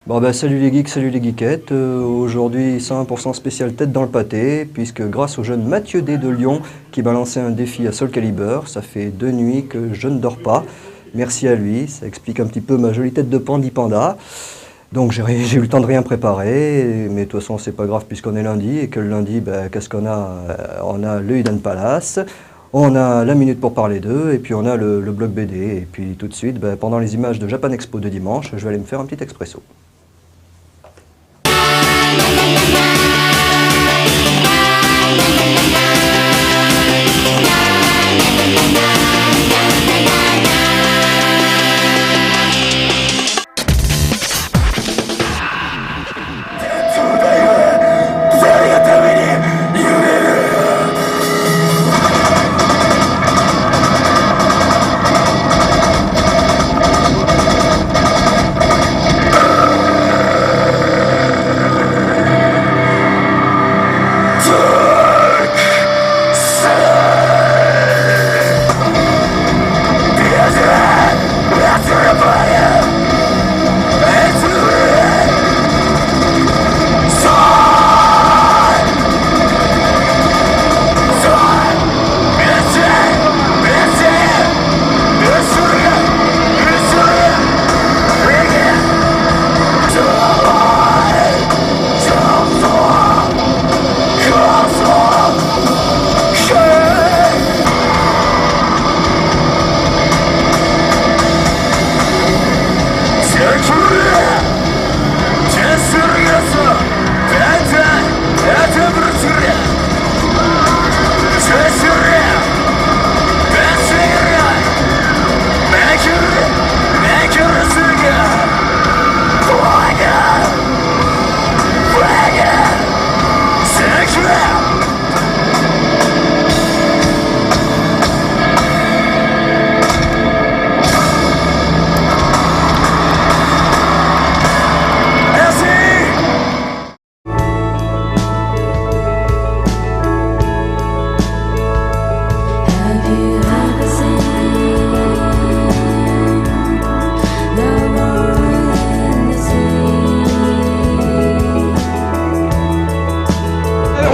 Bon bah salut les geeks, salut les geekettes, aujourd'hui 100% spécial tête dans le pâté, puisque grâce au jeune Mathieu D de Lyon qui m'a lancé un défi à Soul Calibur, ça fait 2 nuits que je ne dors pas, merci à lui, ça explique un petit peu ma jolie tête de pandi panda. Donc j'ai eu le temps de rien préparer, mais de toute façon c'est pas grave puisqu'on est lundi, et que le lundi, bah, qu'est-ce qu'on a? On a le Hidden Palace, on a la minute pour parler d'eux, et puis on a le blog BD, et puis tout de suite, bah, pendant les images de Japan Expo de dimanche, je vais aller me faire un petit expresso.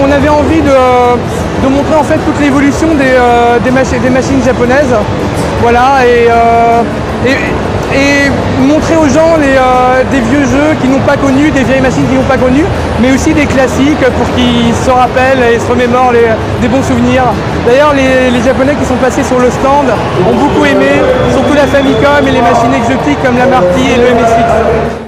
On avait envie de montrer en fait toute l'évolution des machines japonaises, voilà, et montrer aux gens des vieux jeux qui n'ont pas connu, des vieilles machines qui n'ont pas connu, mais aussi des classiques pour qu'ils se rappellent et se remémorent des bons souvenirs. D'ailleurs, les Japonais qui sont passés sur le stand ont beaucoup aimé, surtout la Famicom et les machines exotiques comme la Marty et le MSX.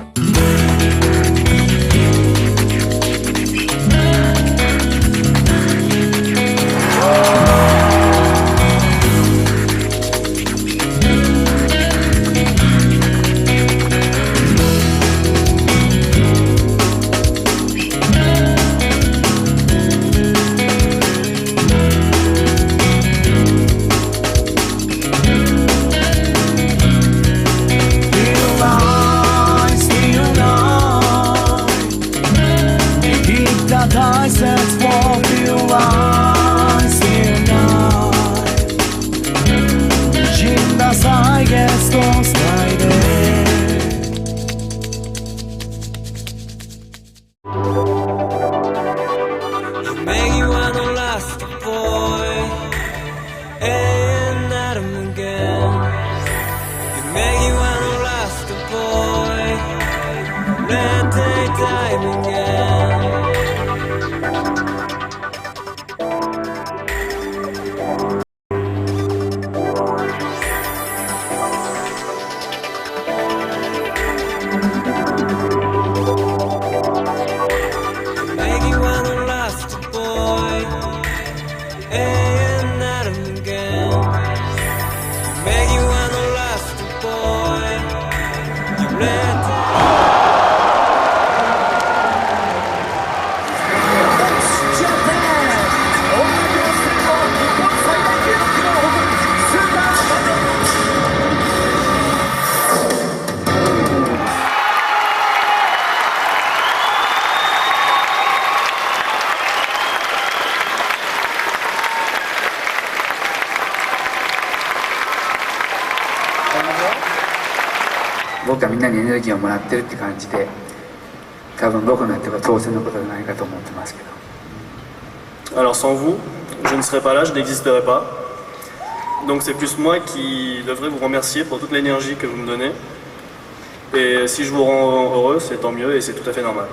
僕はみんなにエネルギーをもらってるって感じで、多分僕のやってる当然のことじゃないかと思ってますけど。 Alors sans vous, je ne serais pas là, je n'existerais pas. Donc c'est plus moi qui devrais vous remercier pour toute l'énergie que vous me donnez. Et si je vous rends heureux, c'est tant mieux et c'est tout à fait normal.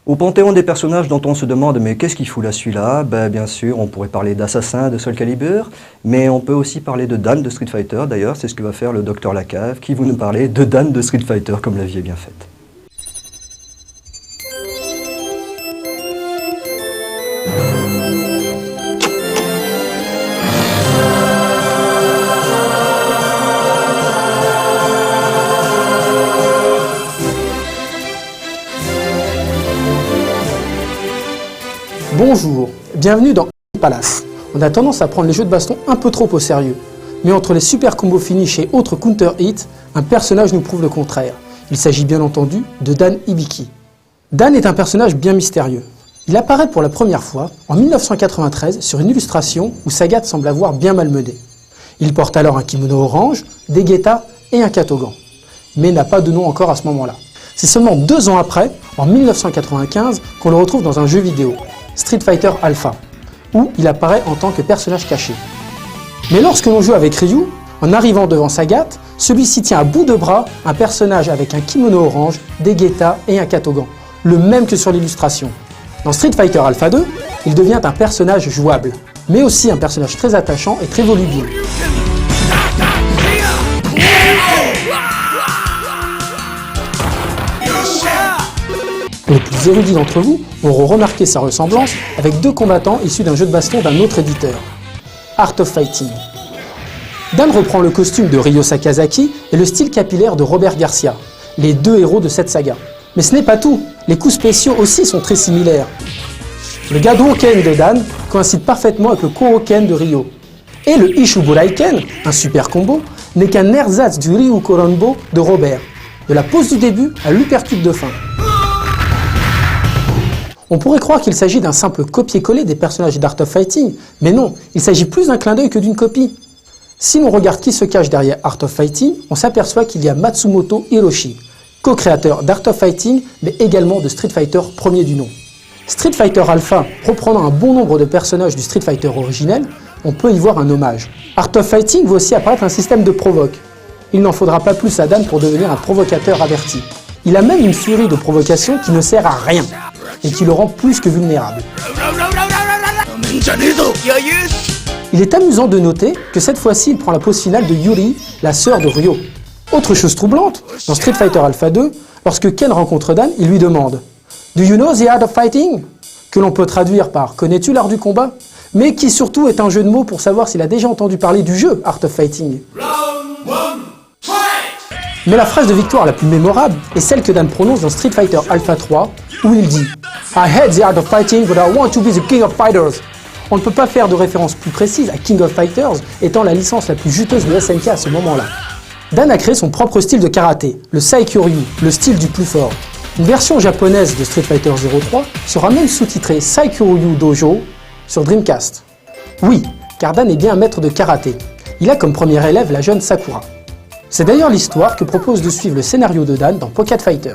Au panthéon des personnages dont on se demande mais qu'est-ce qu'il fout là celui-là, bien sûr on pourrait parler d'Assassin de Soul Calibur, mais on peut aussi parler de Dan de Street Fighter. D'ailleurs c'est ce que va faire le Docteur Lacave qui va nous parler de Dan de Street Fighter comme la vie est bien faite. Bonjour, bienvenue dans Palace. On a tendance à prendre les jeux de baston un peu trop au sérieux. Mais entre les super combos finish et autres counter hits, un personnage nous prouve le contraire. Il s'agit bien entendu de Dan Hibiki. Dan est un personnage bien mystérieux. Il apparaît pour la première fois en 1993 sur une illustration où Sagat semble avoir bien malmené. Il porte alors un kimono orange, des guettas et un katogan. Mais n'a pas de nom encore à ce moment-là. C'est seulement 2 ans après, en 1995, qu'on le retrouve dans un jeu vidéo, Street Fighter Alpha, où il apparaît en tant que personnage caché. Mais lorsque l'on joue avec Ryu, en arrivant devant Sagat, celui-ci tient à bout de bras un personnage avec un kimono orange, des guettas et un katogan, le même que sur l'illustration. Dans Street Fighter Alpha 2, il devient un personnage jouable, mais aussi un personnage très attachant et très volubile. Les plus érudits d'entre vous auront remarqué sa ressemblance avec 2 combattants issus d'un jeu de baston d'un autre éditeur, Art of Fighting. Dan reprend le costume de Ryo Sakazaki et le style capillaire de Robert Garcia, les 2 héros de cette saga. Mais ce n'est pas tout, les coups spéciaux aussi sont très similaires. Le Gadouken de Dan coïncide parfaitement avec le Kourouken de Ryo. Et le Ishuburaiken, un super combo, n'est qu'un ersatz du Ryu Koronbo de Robert, de la pose du début à l'uppercut de fin. On pourrait croire qu'il s'agit d'un simple copier-coller des personnages d'Art of Fighting, mais non, il s'agit plus d'un clin d'œil que d'une copie. Si l'on regarde qui se cache derrière Art of Fighting, on s'aperçoit qu'il y a Matsumoto Hiroshi, co-créateur d'Art of Fighting, mais également de Street Fighter premier du nom. Street Fighter Alpha, reprenant un bon nombre de personnages du Street Fighter originel, on peut y voir un hommage. Art of Fighting voit aussi apparaître un système de provoque. Il n'en faudra pas plus à Dan pour devenir un provocateur averti. Il a même une furie de provocation qui ne sert à rien et qui le rend plus que vulnérable. Il est amusant de noter que cette fois-ci il prend la pose finale de Yuri, la sœur de Ryo. Autre chose troublante, dans Street Fighter Alpha 2, lorsque Ken rencontre Dan, il lui demande « Do you know the art of fighting ?» que l'on peut traduire par « Connais-tu l'art du combat ?» mais qui surtout est un jeu de mots pour savoir s'il a déjà entendu parler du jeu Art of Fighting. Mais la phrase de victoire la plus mémorable est celle que Dan prononce dans Street Fighter Alpha 3, où il dit « I hate the art of fighting, but I want to be the king of fighters ». On ne peut pas faire de référence plus précise à King of Fighters étant la licence la plus juteuse de SNK à ce moment-là. Dan a créé son propre style de karaté, le Saikyoryu, le style du plus fort. Une version japonaise de Street Fighter 03 sera même sous-titrée Saikyoryu Dojo sur Dreamcast. Oui, car Dan est bien un maître de karaté. Il a comme premier élève la jeune Sakura. C'est d'ailleurs l'histoire que propose de suivre le scénario de Dan dans Pocket Fighter.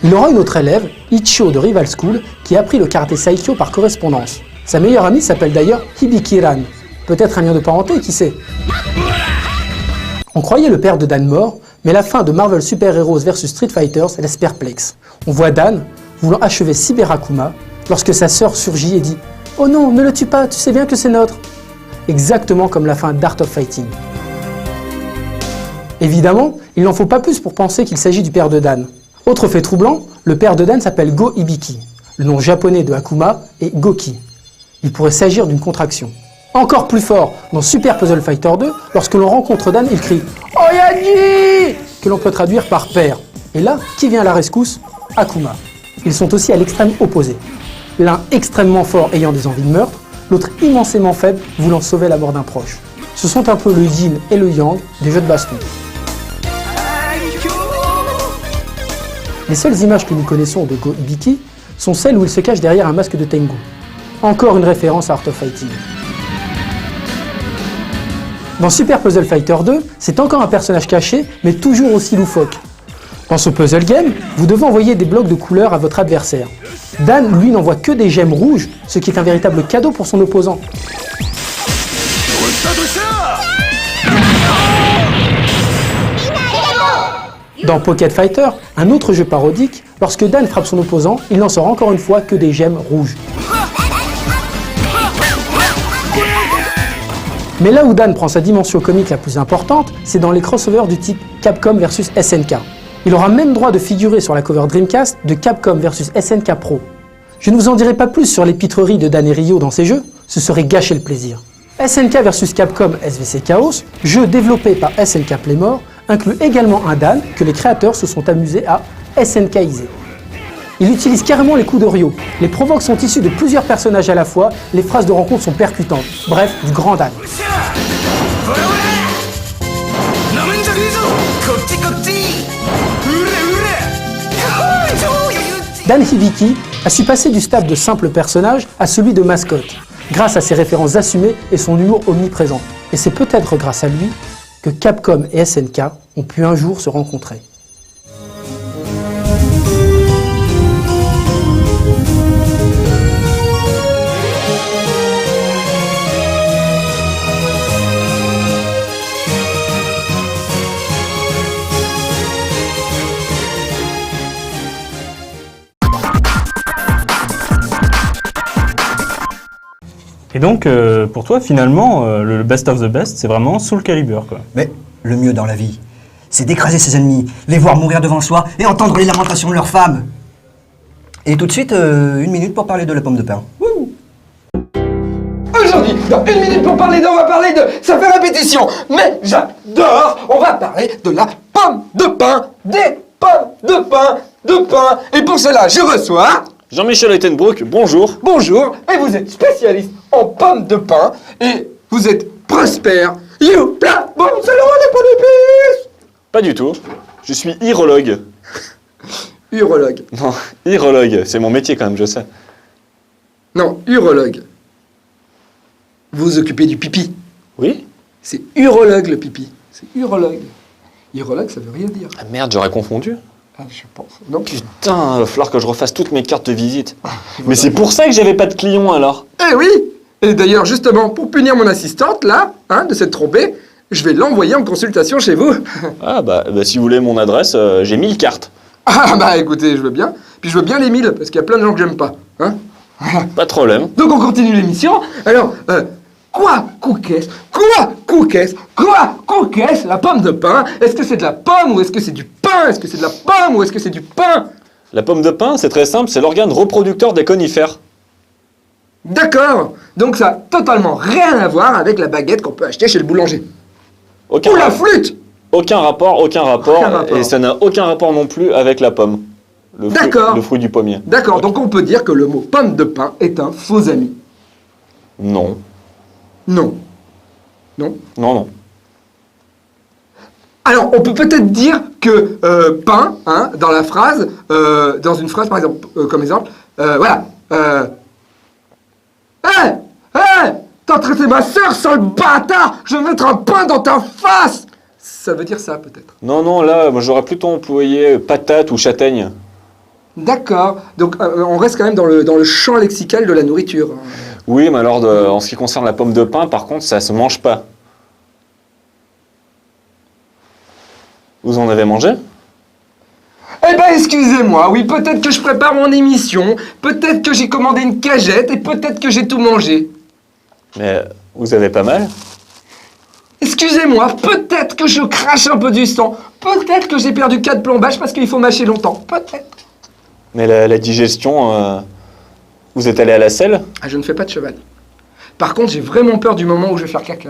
Il aura une autre élève, Ichio de Rival School, qui a appris le karaté Saikyo par correspondance. Sa meilleure amie s'appelle d'ailleurs Hibikiran. Peut-être un lien de parenté, qui sait. On croyait le père de Dan mort, mais la fin de Marvel Super Heroes vs Street Fighters laisse perplexe. On voit Dan voulant achever Cyber Akuma lorsque sa sœur surgit et dit « Oh non, ne le tue pas, tu sais bien que c'est notre !» Exactement comme la fin d'Art of Fighting. Évidemment, il n'en faut pas plus pour penser qu'il s'agit du père de Dan. Autre fait troublant, le père de Dan s'appelle Go Hibiki. Le nom japonais de Akuma est Goki. Il pourrait s'agir d'une contraction. Encore plus fort, dans Super Puzzle Fighter 2, lorsque l'on rencontre Dan, il crie « Oyaji !» que l'on peut traduire par père. Et là, qui vient à la rescousse? Akuma. Ils sont aussi à l'extrême opposé. L'un extrêmement fort ayant des envies de meurtre, l'autre immensément faible voulant sauver la mort d'un proche. Ce sont un peu le yin et le yang des jeux de baston. Les seules images que nous connaissons de Go Hibiki sont celles où il se cache derrière un masque de Tengu. Encore une référence à Art of Fighting. Dans Super Puzzle Fighter 2, c'est encore un personnage caché, mais toujours aussi loufoque. Dans ce puzzle game, vous devez envoyer des blocs de couleurs à votre adversaire. Dan, lui, n'envoie que des gemmes rouges, ce qui est un véritable cadeau pour son opposant. Dans Pocket Fighter, un autre jeu parodique, lorsque Dan frappe son opposant, il n'en sort encore une fois que des gemmes rouges. Mais là où Dan prend sa dimension comique la plus importante, c'est dans les crossovers du type Capcom vs SNK. Il aura même droit de figurer sur la cover Dreamcast de Capcom vs SNK Pro. Je ne vous en dirai pas plus sur les pitreries de Dan et Ryo dans ces jeux, ce serait gâcher le plaisir. SNK vs Capcom SVC Chaos, jeu développé par SNK Playmore, inclut également un Dan que les créateurs se sont amusés à SNKiser. Il utilise carrément les coups de Ryo. Les provoques sont issus de plusieurs personnages à la fois, les phrases de rencontre sont percutantes. Bref, du grand Dan. Dan Hibiki a su passer du stade de simple personnage à celui de mascotte, grâce à ses références assumées et son humour omniprésent. Et c'est peut-être grâce à lui que Capcom et SNK ont pu un jour se rencontrer. Et donc, pour toi, finalement, le best of the best, c'est vraiment Soul Calibur, quoi. Mais le mieux dans la vie, c'est d'écraser ses ennemis, les voir mourir devant soi et entendre les lamentations de leurs femmes. Et tout de suite, une minute pour parler de la pomme de pain. Aujourd'hui, dans une minute pour parler on va parler de... Ça fait répétition, mais j'adore. On va parler de la pomme de pain, des pommes de pain. Et pour cela, je reçois... Jean-Michel Ettenbrook, bonjour. Bonjour, et vous êtes spécialiste en pommes de pain, et vous êtes Prosper Youpla. Bon, c'est le roi des pots d'épices. Pas du tout, je suis urologue. Urologue. Non, urologue, c'est mon métier quand même, je sais. Non, urologue. Vous vous occupez du pipi. Oui? C'est urologue le pipi. C'est urologue. Urologue, ça veut rien dire. Ah merde, j'aurais confondu. Je pense. Donc, Putain, va falloir que je refasse toutes mes cartes de visite. Mais c'est pour ça que j'avais pas de clients alors. eh oui. Et d'ailleurs, justement, pour punir mon assistante, là, de s'être trompée, je vais l'envoyer en consultation chez vous. Ah bah si vous voulez mon adresse, j'ai 1000 cartes. Ah bah écoutez, je veux bien. Puis je veux bien les 1000, parce qu'il y a plein de gens que j'aime pas. Pas de problème. Donc on continue l'émission. Alors, quoi Cookies, la pomme de pain? Est-ce que c'est de la pomme ou est-ce que c'est du pain? Est-ce que c'est de la pomme ou est-ce que c'est du pain? La pomme de pin, c'est très simple, c'est l'organe reproducteur des conifères. D'accord. Donc ça a totalement rien à voir avec la baguette qu'on peut acheter chez le boulanger. Aucun Ou la flûte. Aucun rapport. Aucun rapport. Et ça n'a aucun rapport non plus avec la pomme. D'accord. Le fruit du pommier. D'accord, donc on peut dire que le mot pomme de pain est un faux ami. Non. Non. Non. Non. Alors, on peut peut-être dire que pain, dans la phrase, dans une phrase par exemple, comme exemple, voilà. Hé, t'as traité ma sœur, sale bâtard! Je vais mettre un pain dans ta face! Ça veut dire ça, peut-être. Non, là, moi j'aurais plutôt employé patate ou châtaigne. D'accord. Donc, on reste quand même dans le champ lexical de la nourriture. Oui, mais alors, en ce qui concerne la pomme de pain, par contre, ça se mange pas. Vous en avez mangé? Eh ben, excusez-moi, oui, peut-être que je prépare mon émission, peut-être que j'ai commandé une cagette et peut-être que j'ai tout mangé. Mais vous avez pas mal? Excusez-moi, peut-être que je crache un peu du sang, peut-être que j'ai perdu 4 plombages parce qu'il faut mâcher longtemps, peut-être. Mais la digestion, vous êtes allé à la selle? Ah, je ne fais pas de cheval. Par contre, j'ai vraiment peur du moment où je vais faire caca.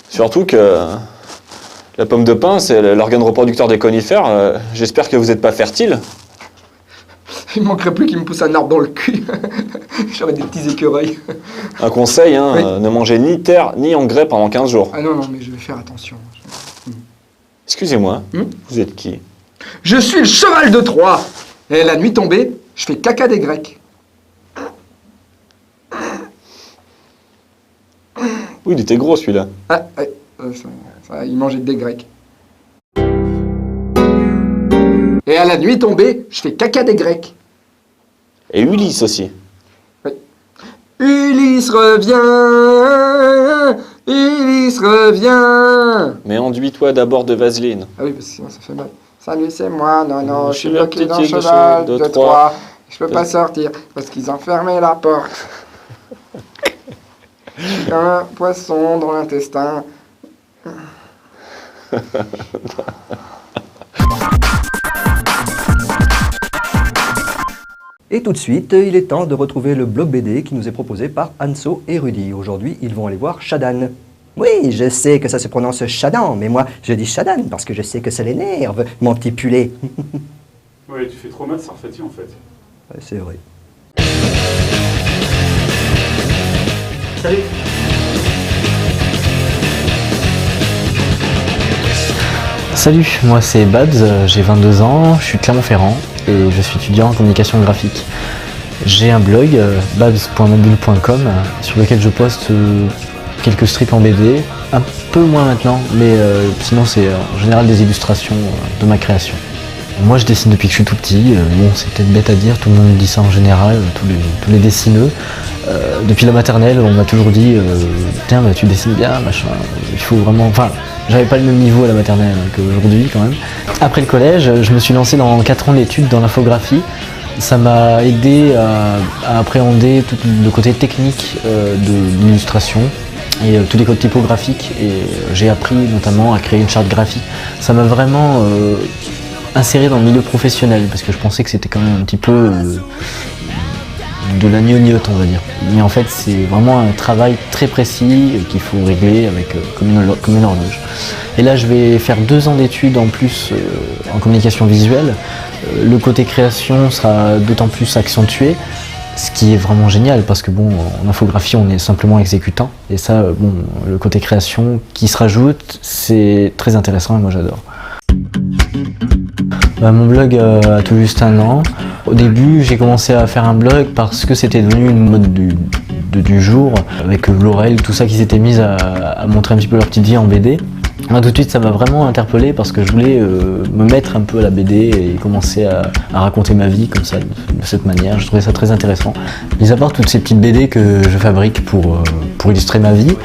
Surtout que la pomme de pin, c'est l'organe reproducteur des conifères. J'espère que vous n'êtes pas fertile. Il ne manquerait plus qu'il me pousse un arbre dans le cul. J'aurais des petits écureuils. Un conseil, Oui. ne mangez ni terre ni engrais pendant 15 jours. Ah non, mais je vais faire attention. Excusez-moi, vous êtes qui? Je suis le cheval de Troie. Et la nuit tombée, je fais caca des Grecs. Oui, il était gros celui-là. Ah, il mangeait des Grecs. Et à la nuit tombée, je fais caca des Grecs. Et Ulysse aussi. Ulysse revient, Ulysse revient. Mais enduis-toi d'abord de vaseline. Ah oui, parce que sinon ça fait mal. Salut, c'est moi, non, je suis le bloqué petit dans le tigre cheval de de Troie. Troie. Je peux pas sortir parce qu'ils ont fermé la porte. J'ai un poisson dans l'intestin. Et tout de suite, il est temps de retrouver le blog BD qui nous est proposé par Anso et Rudy. Aujourd'hui, ils vont aller voir Shadan. Oui, je sais que ça se prononce Shadan, mais moi, je dis Shadan parce que je sais que ça l'énerve, mon petit pulet. Ouais, tu fais trop mal Sarfati en fait. Ouais, c'est vrai. Salut. Salut, moi c'est Babs, j'ai 22 ans, je suis de Clermont-Ferrand et je suis étudiant en communication graphique. J'ai un blog, babs.mobile.com, sur lequel je poste quelques strips en BD, un peu moins maintenant, mais sinon c'est en général des illustrations de ma création. Moi je dessine depuis que je suis tout petit, bon c'est peut-être bête à dire, tout le monde dit ça en général, tous les dessineux. Depuis la maternelle on m'a toujours dit tiens bah, tu dessines bien, machin, il faut vraiment... Enfin, j'avais pas le même niveau à la maternelle qu'aujourd'hui quand même. Après le collège, je me suis lancé dans 4 ans d'études dans l'infographie. Ça m'a aidé à appréhender tout le côté technique de l'illustration et tous les codes typographiques et j'ai appris notamment à créer une charte graphique. Ça m'a vraiment inséré dans le milieu professionnel parce que je pensais que c'était quand même un petit peu de la gnognotte on va dire. Mais en fait c'est vraiment un travail très précis qu'il faut régler avec comme une horloge. Et là je vais faire 2 ans d'études en plus en communication visuelle. Le côté création sera d'autant plus accentué, ce qui est vraiment génial parce que bon en infographie on est simplement exécutant et ça bon le côté création qui se rajoute c'est très intéressant et moi j'adore. Mon blog a tout juste 1 an. Au début, j'ai commencé à faire un blog parce que c'était devenu une mode du jour, avec Laurel, tout ça qui s'était mis à montrer un petit peu leur petite vie en BD. Moi, tout de suite, ça m'a vraiment interpellé parce que je voulais me mettre un peu à la BD et commencer à raconter ma vie comme ça, de cette manière. Je trouvais ça très intéressant. Mis à part toutes ces petites BD que je fabrique pour illustrer ma vie,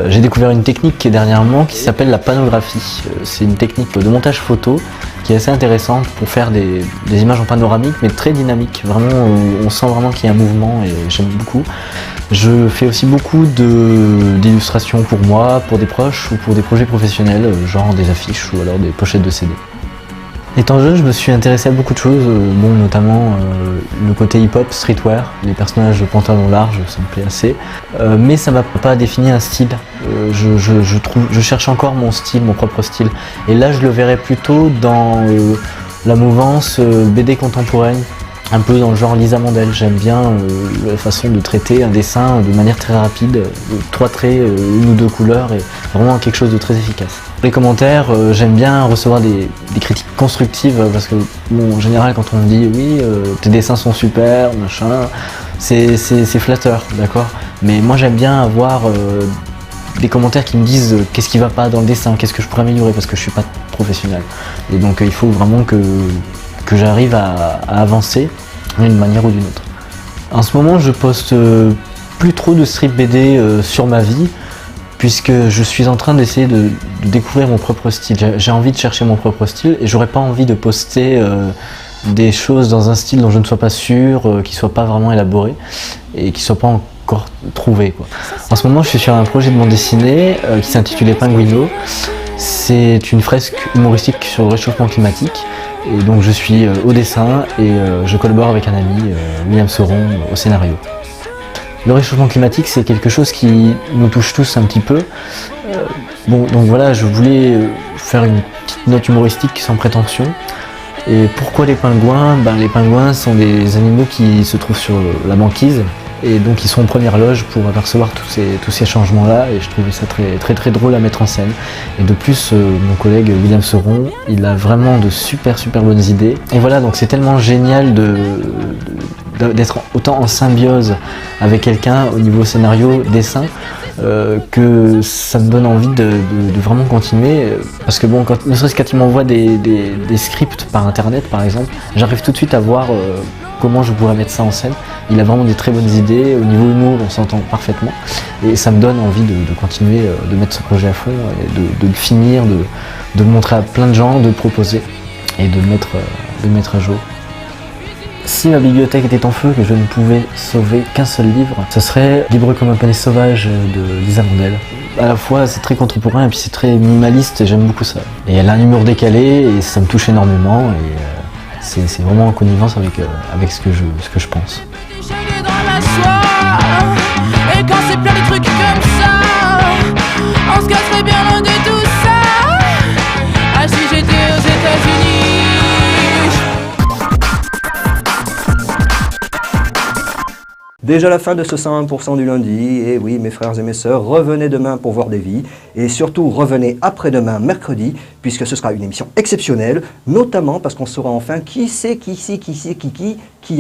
j'ai découvert une technique qui est dernièrement qui s'appelle la panographie. C'est une technique de montage photo qui est assez intéressante pour faire des images en panoramique mais très dynamiques. Vraiment, on sent vraiment qu'il y a un mouvement et j'aime beaucoup. Je fais aussi beaucoup d'illustrations pour moi, pour des proches ou pour des projets professionnels, genre des affiches ou alors des pochettes de CD. Étant jeune, je me suis intéressé à beaucoup de choses, notamment le côté hip-hop, streetwear, les personnages de pantalon large, ça me plaît assez. Mais ça m'a pas défini un style. Je cherche encore mon style, mon propre style. Et là, je le verrais plutôt dans la mouvance BD contemporaine, un peu dans le genre Lisa Mandel. J'aime bien la façon de traiter un dessin de manière très rapide, 3 traits, 1 ou 2 couleurs, et vraiment quelque chose de très efficace. Les commentaires, j'aime bien recevoir des critiques constructives parce que bon, en général quand on me dit oui, tes dessins sont super, machin, c'est flatteur, d'accord. Mais moi j'aime bien avoir des commentaires qui me disent qu'est-ce qui va pas dans le dessin, qu'est-ce que je pourrais améliorer parce que je suis pas professionnel. Et donc il faut vraiment que j'arrive à avancer d'une manière ou d'une autre. En ce moment, je poste plus trop de strip BD sur ma vie, puisque je suis en train d'essayer de découvrir mon propre style. J'ai envie de chercher mon propre style et j'aurais pas envie de poster des choses dans un style dont je ne sois pas sûr, qui soit pas vraiment élaboré et qui soit pas encore trouvé, quoi. En ce moment, je suis sur un projet de bande dessinée qui s'intitulait Pinguino. C'est une fresque humoristique sur le réchauffement climatique. Et donc je suis au dessin et je collabore avec un ami, William Sauron, au scénario. Le réchauffement climatique, c'est quelque chose qui nous touche tous un petit peu. Donc voilà, je voulais faire une petite note humoristique sans prétention. Et pourquoi les pingouins? Les pingouins sont des animaux qui se trouvent sur la banquise. Et donc ils sont en première loge pour apercevoir tous ces changements-là, et je trouvais ça très drôle à mettre en scène. Et de plus, mon collègue William Sauron, il a vraiment de super bonnes idées. Et voilà, donc c'est tellement génial d'être autant en symbiose avec quelqu'un au niveau scénario, dessin, que ça me donne envie de vraiment continuer. Parce que bon, ne serait-ce quand il m'envoie des scripts par internet par exemple, j'arrive tout de suite à voir comment je pourrais mettre ça en scène. Il a vraiment des très bonnes idées, au niveau humour on s'entend parfaitement et ça me donne envie de continuer, de mettre ce projet à fond et de le finir, de le montrer à plein de gens, de le proposer et de le mettre à jour. Si ma bibliothèque était en feu, que je ne pouvais sauver qu'un seul livre, ce serait Libre comme un poney sauvage de Lisa Mandel. À la fois c'est très contemporain et puis c'est très minimaliste et j'aime beaucoup ça. Et elle a un humour décalé et ça me touche énormément et c'est vraiment en connivence avec ce que je pense. Et quand c'est plein de trucs comme ça, on se casserait bien loin de tout ça. Ah, si j'étais aux États-Unis. Déjà la fin de ce 101% du lundi, et oui mes frères et mes sœurs, revenez demain pour voir des vies, et surtout revenez après-demain mercredi, puisque ce sera une émission exceptionnelle, notamment parce qu'on saura enfin qui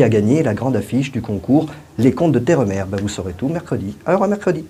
a gagné la grande affiche du concours Les Contes de Terre-Mère. Vous saurez tout mercredi, alors à mercredi.